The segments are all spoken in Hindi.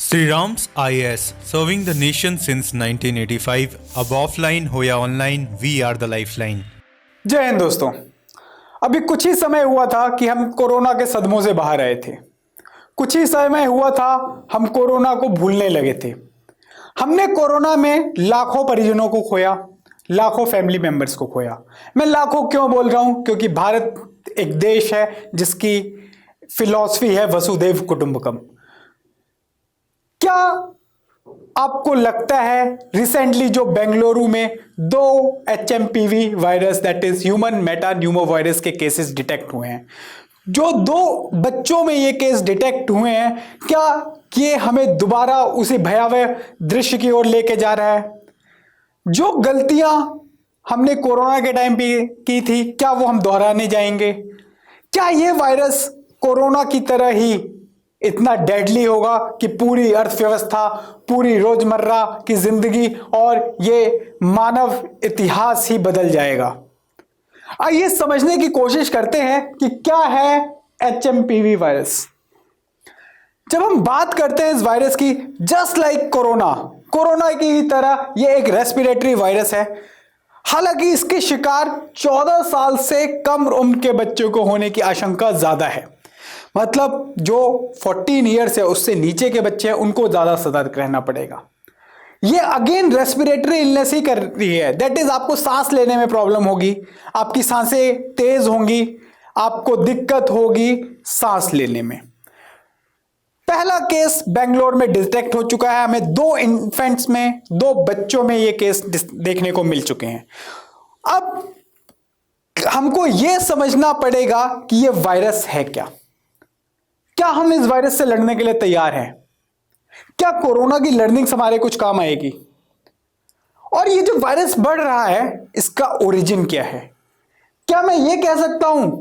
Sriram's IAS, serving the nation since 1985. अब ऑफलाइन हो या online, we are the lifeline. जय हिंद दोस्तों। अभी कुछ ही समय हुआ था कि हम कोरोना के सदमों से बाहर आए थे। कुछ ही समय हुआ था हम कोरोना को भूलने लगे थे। हमने कोरोना में लाखों परिजनों को खोया, लाखों फैमिली मेंबर्स को खोया। मैं लाखों क्यों बोल रहा हूं? क्योंकि भारत एक देश है जिसकी फिलॉसफी है वसुधैव कुटुंबकम। क्या आपको लगता है रिसेंटली जो बेंगलुरु में 2 HMPV virus that is human meta pneumovirus के केसेस डिटेक्ट हुए हैं, जो 2 बच्चों में ये केस डिटेक्ट हुए हैं, क्या ये हमें दोबारा उसी भयावह दृश्य की ओर लेके जा रहा है? जो गलतियां हमने कोरोना के टाइम पे की थी, क्या वो हम दोहराने जाएंगे? क्या ये वायरस कोरोना की तरह ही इतना डेडली होगा कि पूरी अर्थव्यवस्था, पूरी रोजमर्रा की जिंदगी और ये मानव इतिहास ही बदल जाएगा? आइए समझने की कोशिश करते हैं कि क्या है HMPV वायरस। जब हम बात करते हैं इस वायरस की, जस्ट लाइक कोरोना की ही तरह ये एक रेस्पिरेटरी वायरस है। हालांकि इसके शिकार 14 साल से कम उम्र के बच्चों को होने की आशंका ज्यादा है। मतलब जो 14 ईयर्स है उससे नीचे के बच्चे हैं उनको ज्यादा सतर्क रहना पड़ेगा। ये अगेन रेस्पिरेटरी इलनेस ही कर रही है, दैट इज आपको सांस लेने में प्रॉब्लम होगी, आपकी सांसें तेज होंगी, आपको दिक्कत होगी सांस लेने में। पहला केस बेंगलोर में डिटेक्ट हो चुका है। हमें 2 इन्फेंट्स में, 2 बच्चों में ये केस देखने को मिल चुके हैं। अब हमको यह समझना पड़ेगा कि यह वायरस है क्या हम इस वायरस से लड़ने के लिए तैयार हैं? क्या कोरोना की लर्निंग्स हमारे कुछ काम आएगी? और ये जो वायरस बढ़ रहा है, इसका ओरिजिन क्या है? क्या मैं ये कह सकता हूं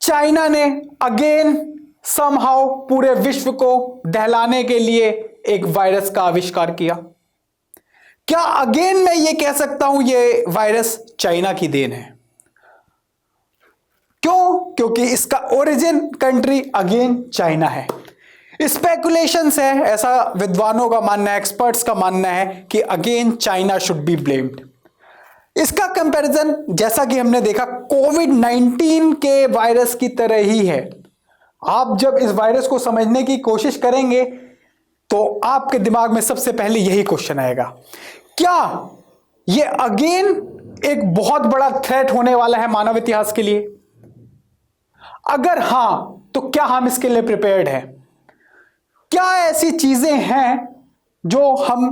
चाइना ने अगेन समहाउ पूरे विश्व को दहलाने के लिए एक वायरस का आविष्कार किया? क्या अगेन मैं ये कह सकता हूं ये वायरस चाइना की देन है? क्यों? क्योंकि इसका ओरिजिन कंट्री अगेन चाइना है। स्पेकुलेशंस है, ऐसा विद्वानों का मानना है, एक्सपर्ट्स का मानना है कि again China should be blamed. इसका कंपैरिजन जैसा कि हमने देखा कोविड-19 के वायरस की तरह ही है। आप जब इस वायरस को समझने की कोशिश करेंगे तो आपके दिमाग में सबसे पहले यही क्वेश्चन आएगा, क्या यह अगेन एक बहुत बड़ा थ्रेट होने वाला है मानव इतिहास के लिए? अगर हां, तो क्या हम इसके लिए प्रिपेयर्ड हैं? क्या ऐसी चीजें हैं जो हम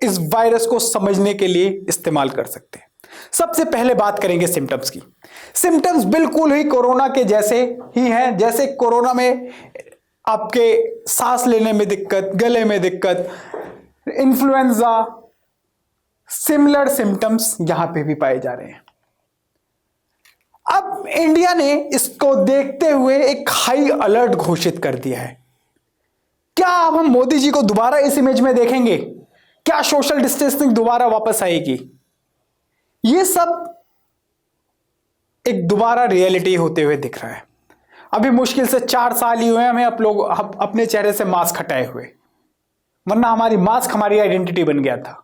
इस वायरस को समझने के लिए इस्तेमाल कर सकते हैं? सबसे पहले बात करेंगे सिम्टम्स की। सिम्टम्स बिल्कुल ही कोरोना के जैसे ही हैं। जैसे कोरोना में आपके सांस लेने में दिक्कत, गले में दिक्कत, इन्फ्लुएंजा, सिमिलर सिम्टम्स यहां पे भी पाए जा रहे हैं। अब इंडिया ने इसको देखते हुए एक हाई अलर्ट घोषित कर दिया है। क्या अब हम मोदी जी को दोबारा इस इमेज में देखेंगे? क्या सोशल डिस्टेंसिंग दोबारा वापस आएगी? यह सब एक दोबारा रियलिटी होते हुए दिख रहा है। अभी मुश्किल से 4 साल ही हुए हमें अपने चेहरे से मास्क हटाए हुए, वरना मास्क हमारी आइडेंटिटी बन गया था।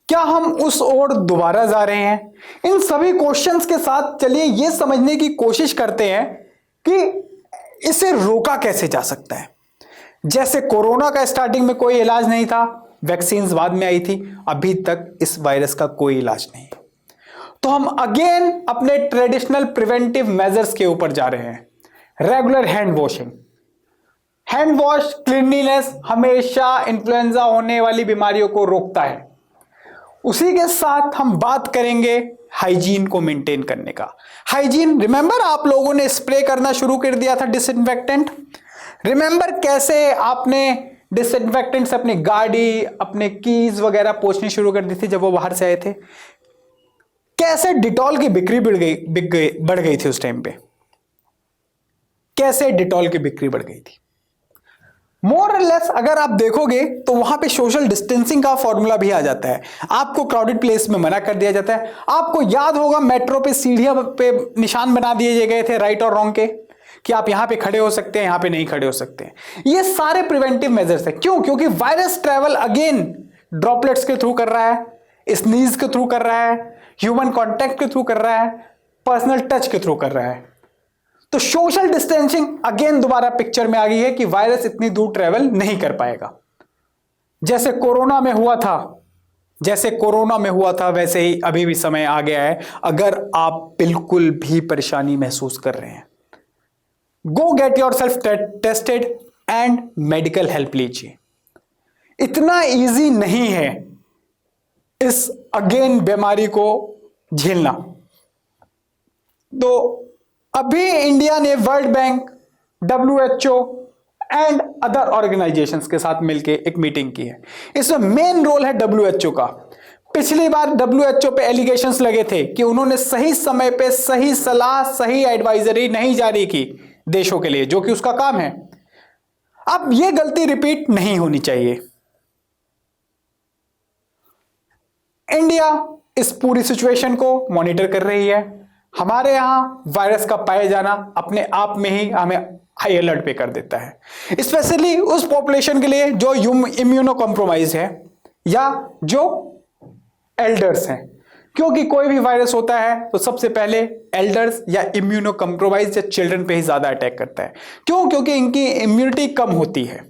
क्या हम उस ओर दोबारा जा रहे हैं? इन सभी क्वेश्चंस के साथ चलिए यह समझने की कोशिश करते हैं कि इसे रोका कैसे जा सकता है। जैसे कोरोना का स्टार्टिंग में कोई इलाज नहीं था, वैक्सीन बाद में आई थी, अभी तक इस वायरस का कोई इलाज नहीं। तो हम अगेन अपने ट्रेडिशनल प्रिवेंटिव मेजर्स के ऊपर जा रहे हैं। Regular hand washing, hand wash, cleanliness हमेशा इन्फ्लुएंजा होने वाली बीमारियों को रोकता है। उसी के साथ हम बात करेंगे हाइजीन को मेंटेन करने का। हाइजीन, रिमेंबर आप लोगों ने स्प्रे करना शुरू कर दिया था डिसइंफेक्टेंट। रिमेंबर कैसे आपने डिसइंफेक्टेंट से अपनी गाड़ी, अपने कीज वगैरह पोंछनी शुरू कर दी थी जब वो बाहर से आए थे? कैसे डिटॉल की बिक्री बढ़ गई थी उस टाइम पे? कैसे डिटॉल की बिक्री बढ़ गई थी? मोर और लेस अगर आप देखोगे तो वहां पे सोशल डिस्टेंसिंग का फॉर्मूला भी आ जाता है। आपको क्राउडेड प्लेस में मना कर दिया जाता है। आपको याद होगा मेट्रो पे सीढ़ियां पे निशान बना दिए गए थे राइट और रॉन्ग के, कि आप यहां पे खड़े हो सकते हैं, यहां पे नहीं खड़े हो सकते हैं। ये सारे प्रिवेंटिव मेजर्स हैं। क्यों? क्योंकि वायरस ट्रैवल अगेन ड्रॉपलेट्स के थ्रू कर रहा है, स्नीज के थ्रू कर रहा है, ह्यूमन कॉन्टैक्ट के थ्रू कर रहा है, पर्सनल टच के थ्रू कर रहा है। तो सोशल डिस्टेंसिंग अगेन दोबारा पिक्चर में आ गई है कि वायरस इतनी दूर ट्रैवल नहीं कर पाएगा। जैसे कोरोना में हुआ था वैसे ही अभी भी समय आ गया है। अगर आप बिल्कुल भी परेशानी महसूस कर रहे हैं, गो get your self tested and medical help लीजिए। इतना इजी नहीं है इस अगेन बीमारी को झेलना। तो अभी इंडिया ने world bank, WHO and other organisations के साथ मिलकर एक मीटिंग की है। इसमें मेन रोल है WHO का। पिछली बार WHO पे एलिगेशंस लगे थे कि उन्होंने सही समय पे सही सलाह, सही एडवाइजरी नहीं जारी की देशों के लिए, जो कि उसका काम है। अब यह गलती रिपीट नहीं होनी चाहिए। इंडिया इस पूरी सिचुएशन को मॉनिटर कर रही है। हमारे यहां वायरस का पाया जाना अपने आप में ही हमें हाई अलर्ट पे कर देता है, स्पेशली उस पॉपुलेशन के लिए जो इम्यूनो कॉम्प्रोमाइज है या जो एल्डर्स हैं। क्योंकि कोई भी वायरस होता है तो सबसे पहले एल्डर्स या इम्यूनो कॉम्प्रोमाइज या चिल्ड्रन पे ही ज्यादा अटैक करता है। क्यों? क्योंकि इनकी इम्यूनिटी कम होती है।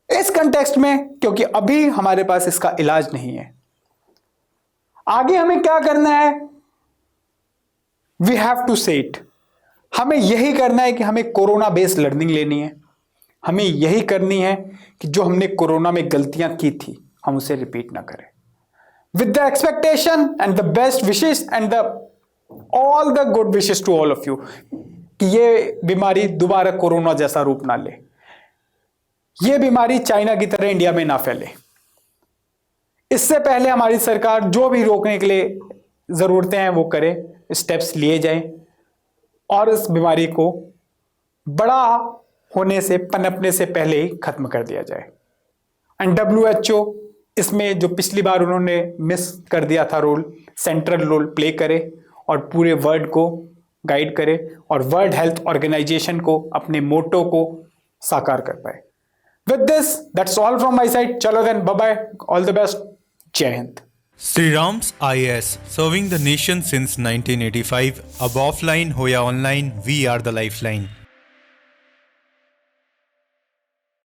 इस कंटेक्स्ट में क्योंकि अभी हमारे पास इसका इलाज नहीं है, आगे हमें क्या करना है? वी हैव टू से इट। हमें यही करना है कि हमें कोरोना बेस्ड लर्निंग लेनी है। हमें यही करनी है कि जो हमने कोरोना में गलतियां की थी हम उसे रिपीट ना करें। With the expectation and the best wishes and the all the good wishes to all of you कि ये बीमारी दोबारा कोरोना जैसा रूप ना ले, ये बीमारी चाइना की तरह इंडिया में ना फैले। इससे पहले हमारी सरकार जो भी रोकने के लिए जरूरतें हैं वो करे, स्टेप्स लिए जाएं और इस बीमारी को बड़ा होने से, पनपने से पहले ही खत्म कर दिया जाए। एंड WHO इसमें जो पिछली बार उन्होंने मिस कर दिया था रोल, सेंट्रल रोल प्ले करे और पूरे वर्ल्ड को गाइड करे और वर्ल्ड हेल्थ ऑर्गेनाइजेशन को अपने मोटो को साकार कर पाए। With this, that's all from my side. Chalo then, bye-bye. All the best. Jai Hind. Sri Ram's IAS, serving the nation since 1985. Ab offline ho ya online, we are the lifeline.